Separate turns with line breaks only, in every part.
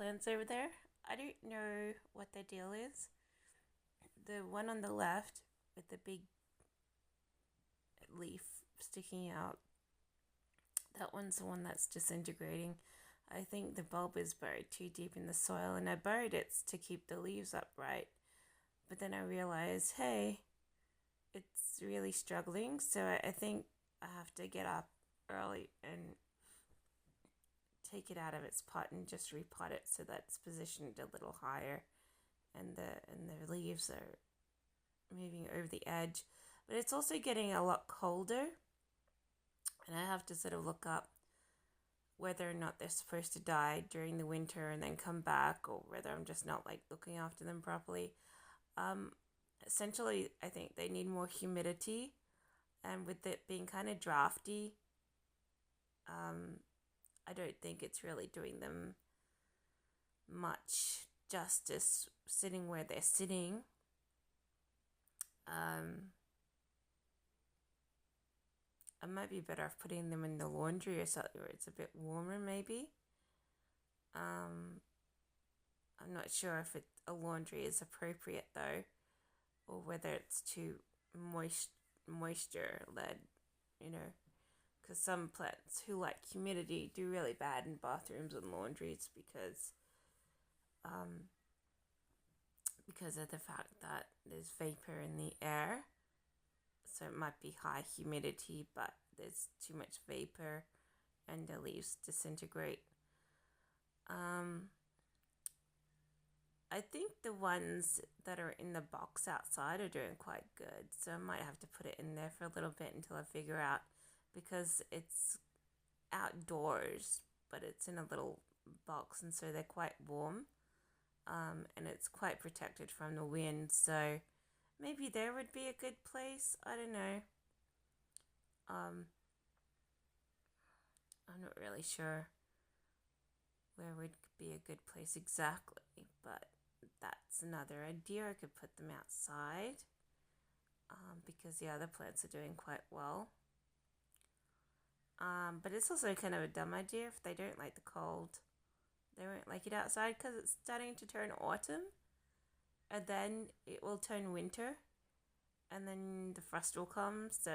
plants over there. I don't know what the deal is. The one on the left with the big leaf sticking out, that one's the one that's disintegrating. I think the bulb is buried too deep in the soil, and I buried it to keep the leaves upright. But then I realized, hey, it's really struggling, so I think I have to get up early and take it out of its pot and just repot it so that it's positioned a little higher, and the leaves are moving over the edge. But it's also getting a lot colder, and I have to sort of look up whether or not they're supposed to die during the winter and then come back, or whether I'm just not like looking after them properly. Um, Essentially, I think they need more humidity, and with it being kind of drafty, um, I don't think it's really doing them much justice sitting where they're sitting. Um, I might be better off putting them in the laundry or something where it's a bit warmer, maybe. Um, I'm not sure if a laundry is appropriate though, or whether it's too moisture led, you know, because some plants who like humidity do really bad in bathrooms and laundries um, because of the fact that there's vapor in the air. So it might be high humidity, but there's too much vapor and the leaves disintegrate. Um, I think the ones that are in the box outside are doing quite good. So I might have to put it in there for a little bit until I figure out, because it's outdoors, but it's in a little box, and so they're quite warm. And it's quite protected from the wind. So maybe there would be a good place. I don't know. Um, I'm not really sure where would be a good place exactly, but that's another idea. I could put them outside, because the other plants are doing quite well. But it's also kind of a dumb idea if they don't like the cold. They won't like it outside because it's starting to turn autumn, and then it will turn winter, and then the frost will come. So,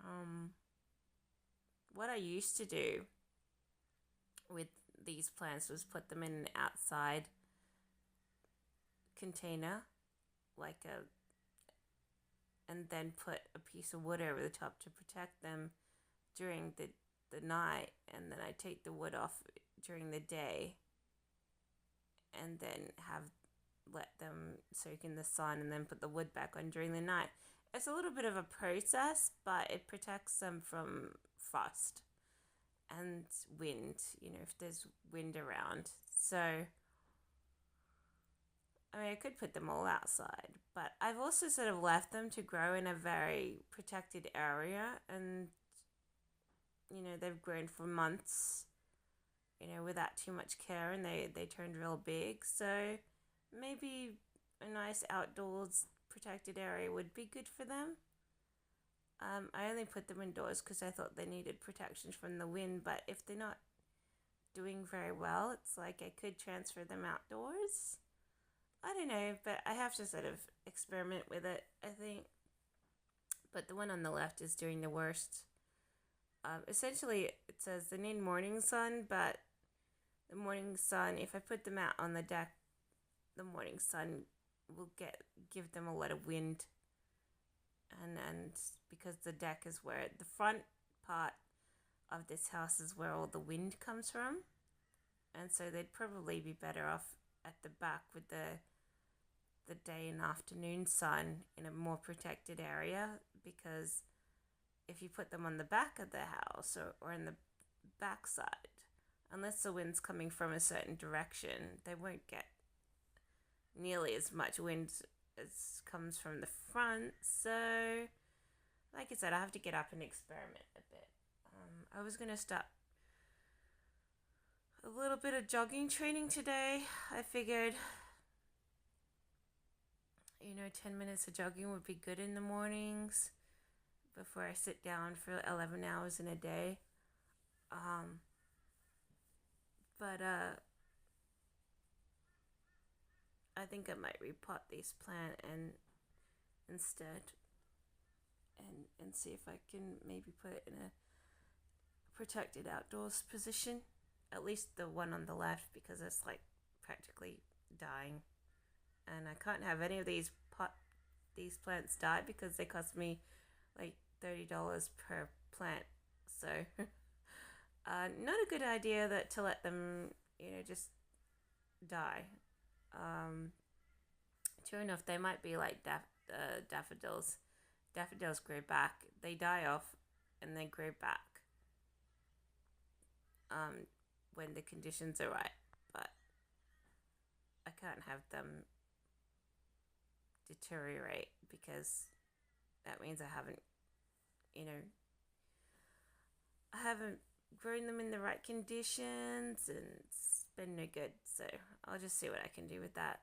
um, what I used to do with these plants was put them in an outside container, like a, and then put a piece of wood over the top to protect them during the night, and then I take the wood off during the day, and then have let them soak in the sun, and then put the wood back on during the night. It's a little bit of a process, but it protects them from frost and wind, if there's wind around. So, I mean, I could put them all outside, but I've also sort of left them to grow in a very protected area, and, they've grown for months, without too much care, and they turned real big. So maybe a nice outdoors protected area would be good for them. I only put them indoors because I thought they needed protection from the wind, but if they're not doing very well, it's like I could transfer them outdoors. I don't know, but I have to sort of experiment with it, I think. But the one on the left is doing the worst. Essentially, it says they need morning sun, but the morning sun, if I put them out on the deck, the morning sun will give them a lot of wind, and because the deck is where the front part of this house is where all the wind comes from, and so they'd probably be better off at the back with the day and afternoon sun in a more protected area, because if you put them on the back of the house, or in the back side, unless the wind's coming from a certain direction, they won't get nearly as much wind as comes from the front. So, like I said, I have to get up and experiment a bit. I was going to start a little bit of jogging training today. I figured, 10 minutes of jogging would be good in the mornings before I sit down for 11 hours in a day. But But I think I might repot this plant and instead, and see if I can maybe put it in a protected outdoors position. At least the one on the left, because it's like practically dying, and I can't have any of these plants die because they cost me like $30 per plant. So, not a good idea that to let them, just die. True enough, they might be like daffodils. Daffodils grow back. They die off, and they grow back. When the conditions are right, but I can't have them deteriorate because that means you know, I haven't grown them in the right conditions, and it's been no good. So I'll just see what I can do with that.